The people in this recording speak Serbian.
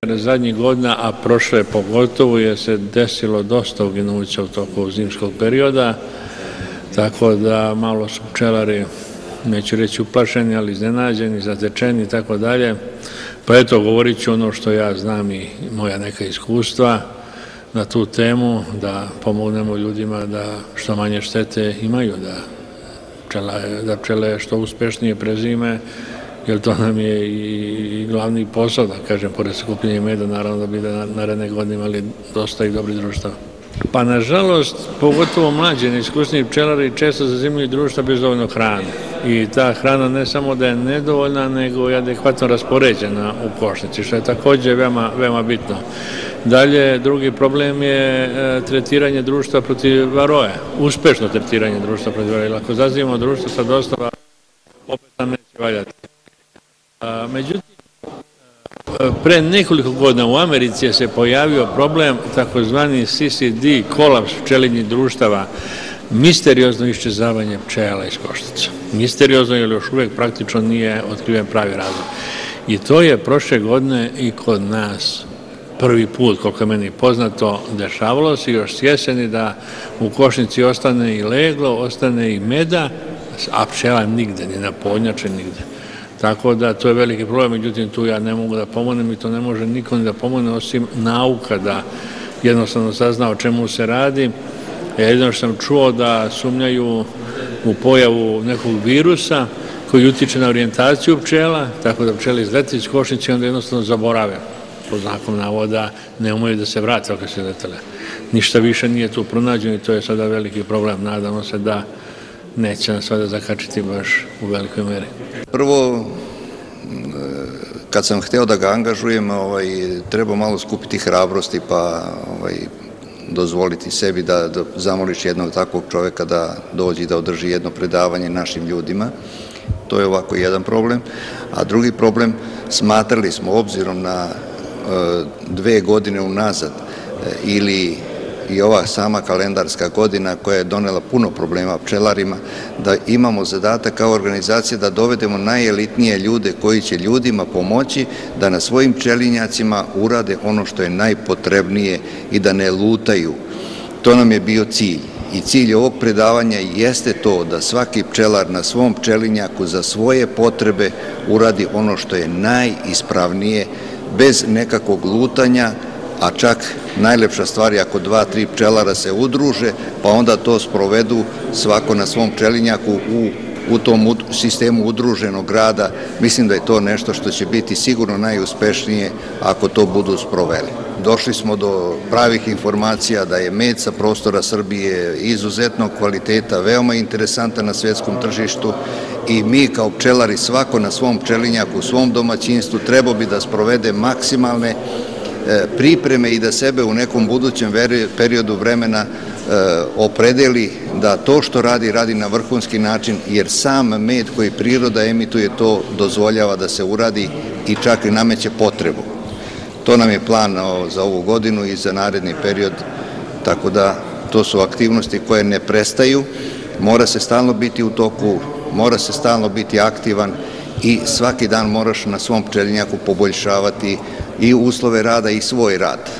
Zadnjih godina, a prošle pogotovo, je se desilo dosta uginuća u toku zimskog perioda, tako da malo su pčelari, neću reći uplašeni, ali iznenađeni, zatečeni i tako dalje. Pa eto, govorit ću ono što ja znam i moja neka iskustva na tu temu, da pomognemo ljudima da što manje štete imaju, da pčele što uspešnije prezime, jer to nam je i glavni posao, da kažem, pored skupljenja meda, naravno da bi naredne godine imali dosta i dobrih društava. Pa, nažalost, pogotovo mlađi, neiskusniji pčelari često zazimljuju društva bez dovoljno hrane. I ta hrana ne samo da je nedovoljna, nego je adekvatno raspoređena u košnici, što je takođe veoma bitno. Dalje, drugi problem je tretiranje društva protiv varoje, uspešno tretiranje društva protiv varoje. Ako zazivamo društvo sa dosta varoje, opet nam neće valjati. Međutim, pre nekoliko godina u Americi se pojavio problem takozvani CCD, kolaps pčelinjih društava, misteriozno iščezavanje pčela iz košnica. Misteriozno, jer još uvek praktično nije otkriven pravi razlog. I to je prošle godine i kod nas prvi put, koliko je meni poznato, dešavalo se još s jeseni da u košnici ostane i leglo, ostane i meda, a pčela nigde, ni na podnjače, nigde. Tako da to je veliki problem, međutim tu ja ne mogu da pomognem i to ne može niko ni da pomogne osim nauka da jednostavno sazna o čemu se radi. Jedino što sam čuo da sumnjaju u pojavu nekog virusa koji utiče na orijentaciju pčela, tako da pčele izlete iz košnice i onda jednostavno zaborave. Po znakom navoda ne umeju da se vrate ako se izletele. Ništa više nije tu pronađeno i to je sada veliki problem. Nadamo se da neće nas sada zakačiti baš u velikoj meri. Prvo, kad sam hteo da ga angažujem, treba malo skupiti hrabrosti pa dozvoliti sebi da zamoliš jednog takvog čoveka da dođe i da održi jedno predavanje našim ljudima. To je ovako jedan problem. A drugi problem, smatrali smo obzirom na 2 godine unazad ili i ova sama kalendarska godina koja je donela puno problema pčelarima, da imamo zadatak kao organizacija da dovedemo najelitnije ljude koji će ljudima pomoći da na svojim pčelinjacima urade ono što je najpotrebnije i da ne lutaju. To nam je bio cilj. I cilj ovog predavanja jeste to da svaki pčelar na svom pčelinjaku za svoje potrebe uradi ono što je najispravnije, bez nekakvog lutanja, a čak najlepša stvar je ako 2-3 pčelara se udruže, pa onda to sprovedu svako na svom pčelinjaku u tom sistemu udruženog rada. Mislim da je to nešto što će biti sigurno najuspešnije ako to budu sproveli. Došli smo do pravih informacija da je med sa prostora Srbije izuzetnog kvaliteta, veoma interesantan na svetskom tržištu i mi kao pčelari svako na svom pčelinjaku, u svom domaćinstvu trebao bi da sprovede maksimalne pripreme i da sebe u nekom budućem periodu vremena opredeli da to što radi, radi na vrhunski način, jer sam med koji priroda emituje to dozvoljava da se uradi i čak i nameće potrebu. To nam je plan za ovu godinu i za naredni period, tako da to su aktivnosti koje ne prestaju, mora se stalno biti u toku, mora se stalno biti aktivan i svaki dan moraš na svom pčelinjaku poboljšavati i uslove rada i svoj rad.